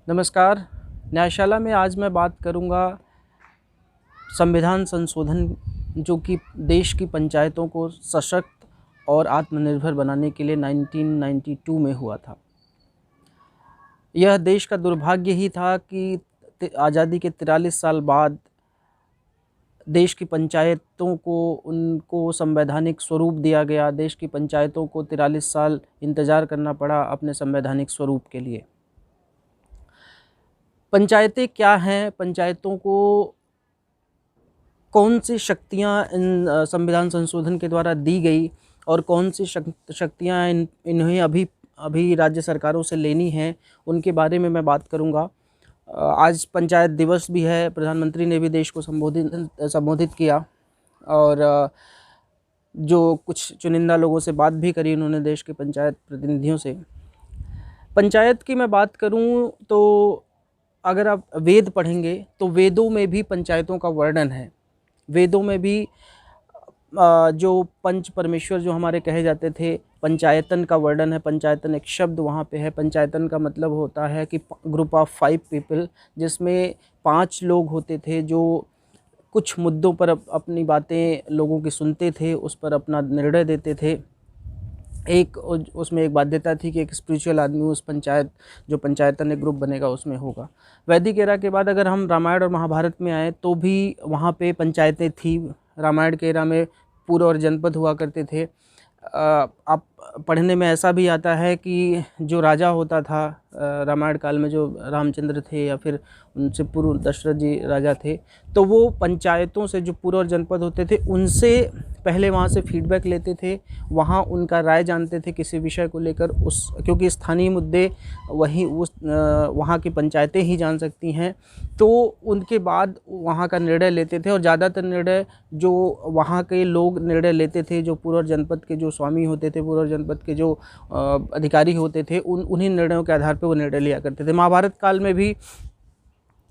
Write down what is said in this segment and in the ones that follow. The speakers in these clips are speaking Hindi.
नमस्कार। न्यायशाला में आज मैं बात करूंगा संविधान संशोधन जो कि देश की पंचायतों को सशक्त और आत्मनिर्भर बनाने के लिए 1992 में हुआ था। यह देश का दुर्भाग्य ही था कि आज़ादी के 43 साल बाद देश की पंचायतों को उनको संवैधानिक स्वरूप दिया गया। देश की पंचायतों को 43 साल इंतज़ार करना पड़ा अपने संवैधानिक स्वरूप के लिए। पंचायतें क्या हैं, पंचायतों को कौन सी शक्तियां इन संविधान संशोधन के द्वारा दी गई और कौन सी शक्तियां इन्हें अभी राज्य सरकारों से लेनी हैं, उनके बारे में मैं बात करूंगा। आज पंचायत दिवस भी है, प्रधानमंत्री ने भी देश को संबोधित किया और जो कुछ चुनिंदा लोगों से बात भी करी उन्होंने देश के पंचायत प्रतिनिधियों से। पंचायत की मैं बात करूं तो अगर आप वेद पढ़ेंगे तो वेदों में भी पंचायतों का वर्णन है। वेदों में भी जो पंच परमेश्वर जो हमारे कहे जाते थे, पंचायतन का वर्णन है। पंचायतन एक शब्द वहाँ पे है। पंचायतन का मतलब होता है कि ग्रुप ऑफ 5 पीपल, जिसमें 5 लोग होते थे जो कुछ मुद्दों पर अपनी बातें लोगों की सुनते थे, उस पर अपना निर्णय देते थे। उसमें एक बाध्यता थी कि एक स्पिरिचुअल आदमी उस जो पंचायतन एक ग्रुप बनेगा उसमें होगा। वैदिक एरा के बाद अगर हम रामायण और महाभारत में आए तो भी वहाँ पे पंचायतें थी। रामायण के एरा में पुर और जनपद हुआ करते थे। आप पढ़ने में ऐसा भी आता है कि जो राजा होता था रामायण काल में, जो रामचंद्र थे या फिर उनसे पूर्व दशरथ जी राजा थे, तो वो पंचायतों से जो पुर और जनपद होते थे उनसे पहले वहाँ से फीडबैक लेते थे, वहाँ उनका राय जानते थे किसी विषय को लेकर। क्योंकि स्थानीय मुद्दे वहाँ की पंचायतें ही जान सकती हैं, तो उनके बाद वहाँ का निर्णय लेते थे। और ज़्यादातर निर्णय जो वहाँ के लोग निर्णय लेते थे, जो पुर और जनपद के जो स्वामी होते थे, पुर और जनपद के जो अधिकारी होते थे, उन्हीं निर्णयों के आधार पर वो निर्णय लिया करते थे। महाभारत काल में भी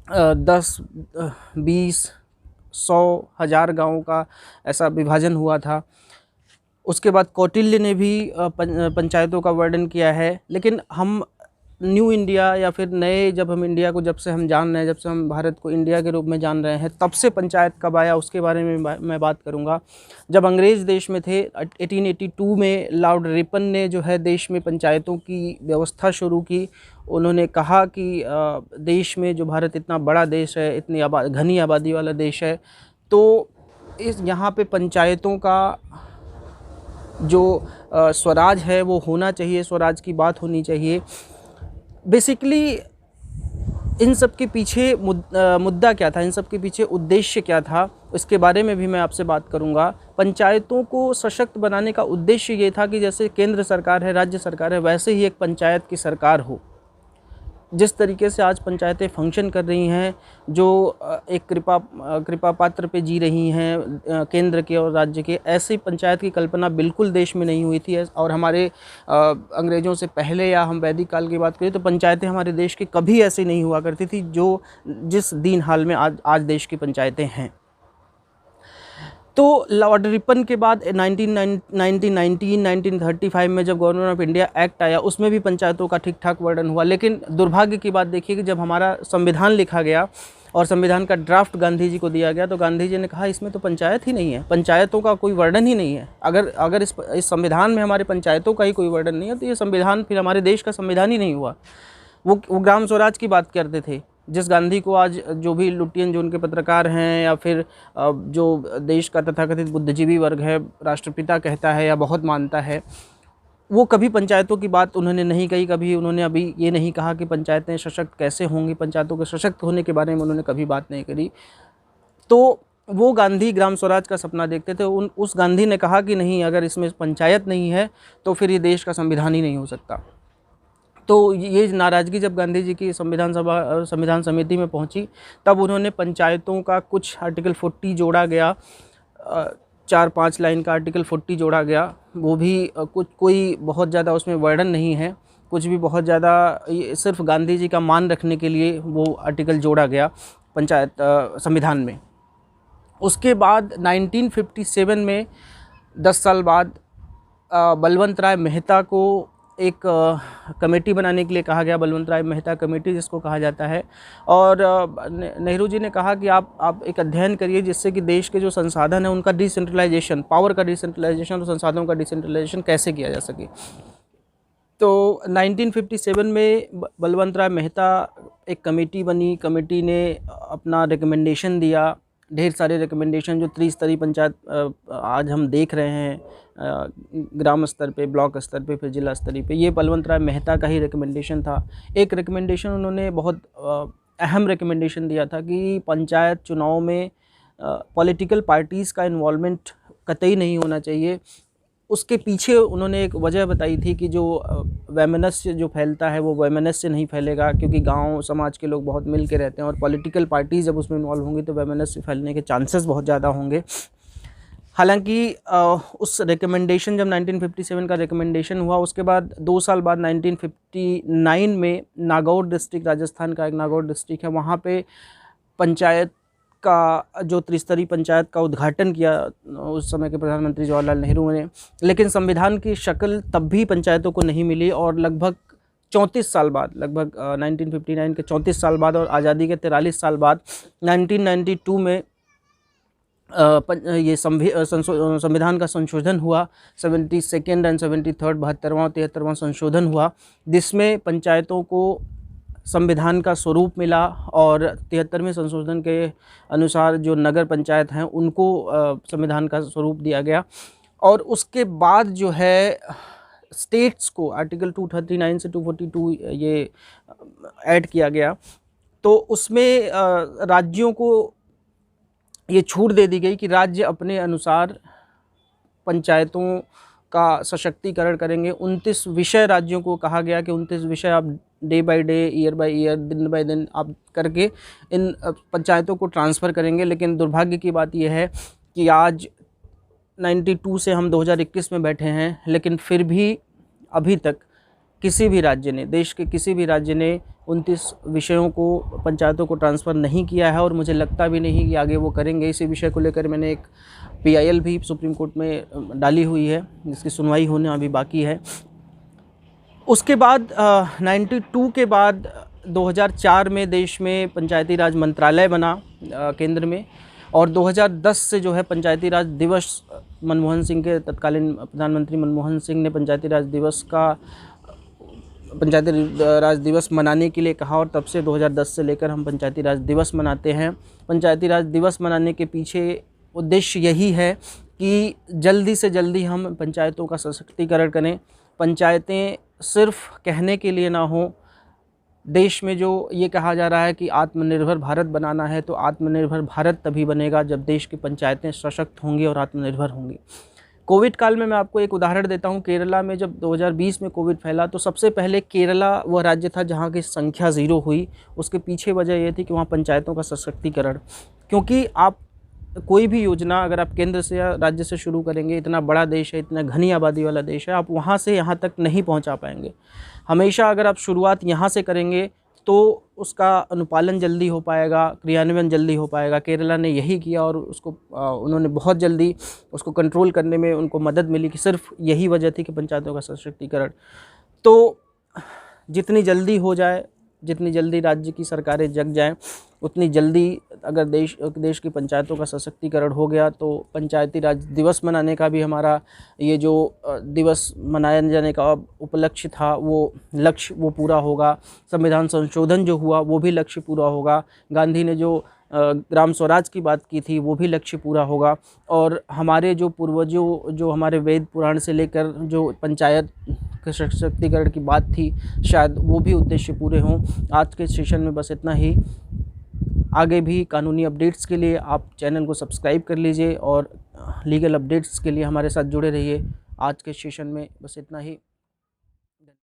10, 20, 100, 1000 गाँवों का ऐसा विभाजन हुआ था। उसके बाद कौटिल्य ने भी पंचायतों का वर्णन किया है। लेकिन हम न्यू इंडिया या फिर जब हम इंडिया को जब से हम जान रहे हैं, जब से हम भारत को इंडिया के रूप में जान रहे हैं, तब से पंचायत कब आया उसके बारे में मैं बात करूंगा। जब अंग्रेज़ देश में थे 1882 में लॉर्ड रिपन ने जो है देश में पंचायतों की व्यवस्था शुरू की। उन्होंने कहा कि देश में जो भारत इतना बड़ा देश है, इतनी घनी आबादी वाला देश है, तो यहाँ पे पंचायतों का जो स्वराज है वो होना चाहिए, स्वराज की बात होनी चाहिए। बेसिकली इन सब के पीछे मुद्दा क्या था, इन सब के पीछे उद्देश्य क्या था, इसके बारे में भी मैं आपसे बात करूंगा। पंचायतों को सशक्त बनाने का उद्देश्य ये था कि जैसे केंद्र सरकार है, राज्य सरकार है, वैसे ही एक पंचायत की सरकार हो। जिस तरीके से आज पंचायतें फंक्शन कर रही हैं, जो एक कृपा पात्र पे जी रही हैं केंद्र के और राज्य के, ऐसी पंचायत की कल्पना बिल्कुल देश में नहीं हुई थी। और हमारे अंग्रेज़ों से पहले या हम वैदिक काल की बात करें तो पंचायतें हमारे देश की कभी ऐसी नहीं हुआ करती थी जिस दीन हाल में आज देश की पंचायतें हैं। तो लॉर्ड रिपन के बाद 1935 में जब गवर्नमेंट ऑफ इंडिया एक्ट आया, उसमें भी पंचायतों का ठीक ठाक वर्णन हुआ। लेकिन दुर्भाग्य की बात देखिए कि जब हमारा संविधान लिखा गया और संविधान का ड्राफ्ट गांधी जी को दिया गया, तो गांधी जी ने कहा इसमें तो पंचायत ही नहीं है, पंचायतों का कोई वर्णन ही नहीं है। अगर इस संविधान में हमारे पंचायतों का ही कोई वर्णन नहीं है तो ये संविधान फिर हमारे देश का संविधान ही नहीं हुआ। वो ग्राम स्वराज की बात करते थे, जिस गांधी को आज जो भी लुटियन जो उनके पत्रकार हैं या फिर जो देश का तथाकथित बुद्धिजीवी वर्ग है राष्ट्रपिता कहता है या बहुत मानता है, वो कभी पंचायतों की बात उन्होंने नहीं कही। कभी उन्होंने अभी ये नहीं कहा कि पंचायतें सशक्त कैसे होंगी, पंचायतों के सशक्त होने के बारे में उन्होंने कभी बात नहीं करी। तो वो गांधी ग्राम स्वराज का सपना देखते थे। उस गांधी ने कहा कि नहीं, अगर इसमें पंचायत नहीं है तो फिर ये देश का संविधान ही नहीं हो सकता। तो ये नाराज़गी जब गांधी जी की संविधान समिति में पहुंची, तब उन्होंने पंचायतों का कुछ आर्टिकल 40 जोड़ा गया, 4-5 लाइन का आर्टिकल 40 जोड़ा गया। वो भी कोई बहुत ज़्यादा उसमें वर्णन नहीं है, कुछ भी बहुत ज़्यादा, सिर्फ गांधी जी का मान रखने के लिए वो आर्टिकल जोड़ा गया पंचायत संविधान में। उसके बाद 1957 में 10 साल बाद बलवंत राय मेहता को एक कमेटी बनाने के लिए कहा गया, बलवंत राय मेहता कमेटी जिसको कहा जाता है। और नेहरू जी ने कहा कि आप एक अध्ययन करिए जिससे कि देश के जो संसाधन है उनका डिसेंट्रलाइजेशन, पावर का डिसेंट्रलाइजेशन और संसाधनों का डिसेंट्रलाइजेशन कैसे किया जा सके। तो 1957 में बलवंत राय मेहता एक कमेटी बनी। कमेटी ने अपना रिकमेंडेशन दिया, ढेर सारे रिकमेंडेशन जो त्रिस्तरीय पंचायत आज हम देख रहे हैं, ग्राम स्तर पे, ब्लॉक स्तर पे, फिर जिला स्तरीय पे, ये बलवंत राय मेहता का ही रिकमेंडेशन था। एक रिकमेंडेशन उन्होंने बहुत अहम रिकमेंडेशन दिया था कि पंचायत चुनाव में पॉलिटिकल पार्टीज़ का इन्वॉल्वमेंट कतई नहीं होना चाहिए। उसके पीछे उन्होंने एक वजह बताई थी कि जो वैमनस्य जो फैलता है वो वैमनस्य नहीं फैलेगा, क्योंकि गांव समाज के लोग बहुत मिल के रहते हैं और पॉलिटिकल पार्टी जब उसमें इन्वॉल्व होंगी तो वैमनस्य फैलने के चांसेस बहुत ज़्यादा होंगे। हालांकि उस रिकमेंडेशन, जब 1957 का रिकमेंडेशन हुआ, उसके बाद 2 साल बाद 1959 में नागौर डिस्ट्रिक्ट, राजस्थान का एक नागौर डिस्ट्रिक्ट है, वहाँ पे पंचायत का जो त्रिस्तरीय पंचायत का उद्घाटन किया उस समय के प्रधानमंत्री जवाहरलाल नेहरू ने। लेकिन संविधान की शक्ल तब भी पंचायतों को नहीं मिली और लगभग 34 साल बाद, लगभग 1959 के 34 साल बाद और आज़ादी के 43 साल बाद 1992 में ये संविधान का संशोधन हुआ। 72nd एंड 73rd 72वां और 73वां संशोधन हुआ, जिसमें पंचायतों को संविधान का स्वरूप मिला और 73वें संशोधन के अनुसार जो नगर पंचायत हैं उनको संविधान का स्वरूप दिया गया। और उसके बाद जो है स्टेट्स को आर्टिकल 239 से 242 ये ऐड किया गया, तो उसमें राज्यों को ये छूट दे दी गई कि राज्य अपने अनुसार पंचायतों का सशक्तिकरण करेंगे। 29 विषय राज्यों को कहा गया कि 29 विषय आप day by day, year by year, दिन बाय दिन आप करके इन पंचायतों को ट्रांसफ़र करेंगे। लेकिन दुर्भाग्य की बात यह है कि आज 92 से हम 2021 में बैठे हैं, लेकिन फिर भी अभी तक किसी भी राज्य ने, देश के किसी भी राज्य ने 29 विषयों को पंचायतों को ट्रांसफ़र नहीं किया है और मुझे लगता भी नहीं कि आगे वो करेंगे। इसी विषय को लेकर मैंने एक PIL भी सुप्रीम कोर्ट में डाली हुई है, जिसकी सुनवाई होने अभी बाकी है। उसके बाद 92 के बाद 2004 में देश में पंचायती राज मंत्रालय बना केंद्र में, और 2010 से जो है पंचायती राज दिवस, मनमोहन सिंह के तत्कालीन प्रधानमंत्री मनमोहन सिंह ने पंचायती राज दिवस मनाने के लिए कहा और तब से 2010 से लेकर हम पंचायती राज दिवस मनाते हैं। पंचायती राज दिवस मनाने के पीछे उद्देश्य यही है कि जल्दी से जल्दी हम पंचायतों का सशक्तिकरण करें। पंचायतें सिर्फ कहने के लिए ना हो। देश में जो ये कहा जा रहा है कि आत्मनिर्भर भारत बनाना है, तो आत्मनिर्भर भारत तभी बनेगा जब देश की पंचायतें सशक्त होंगी और आत्मनिर्भर होंगी। कोविड काल में मैं आपको एक उदाहरण देता हूँ। केरला में जब 2020 में कोविड फैला तो सबसे पहले केरला वह राज्य था जहाँ की संख्या 0 हुई। उसके पीछे वजह ये थी कि वहाँ पंचायतों का सशक्तिकरण, क्योंकि आप कोई भी योजना अगर आप केंद्र से या राज्य से शुरू करेंगे, इतना बड़ा देश है, इतना घनी आबादी वाला देश है, आप वहाँ से यहाँ तक नहीं पहुँचा पाएंगे। हमेशा अगर आप शुरुआत यहाँ से करेंगे तो उसका अनुपालन जल्दी हो पाएगा, क्रियान्वयन जल्दी हो पाएगा। केरला ने यही किया और उसको उन्होंने बहुत जल्दी उसको कंट्रोल करने में उनको मदद मिली कि सिर्फ यही वजह थी कि पंचायतों का सशक्तिकरण। तो जितनी जल्दी हो जाए, जितनी जल्दी राज्य की सरकारें जग जाएं, उतनी जल्दी अगर देश की पंचायतों का सशक्तिकरण हो गया तो पंचायती राज दिवस मनाने का भी हमारा ये जो दिवस मनाए जाने का उपलक्ष्य था वो लक्ष्य वो पूरा होगा। संविधान संशोधन जो हुआ वो भी लक्ष्य पूरा होगा। गांधी ने जो ग्राम स्वराज की बात की थी वो भी लक्ष्य पूरा होगा। और हमारे जो पूर्वजों, जो हमारे वेद पुराण से लेकर जो पंचायत सशक्तिकरण की बात थी, शायद वो भी उद्देश्य पूरे हों। आज के सेशन में बस इतना ही। आगे भी कानूनी अपडेट्स के लिए आप चैनल को सब्सक्राइब कर लीजिए और लीगल अपडेट्स के लिए हमारे साथ जुड़े रहिए। आज के सेशन में बस इतना ही।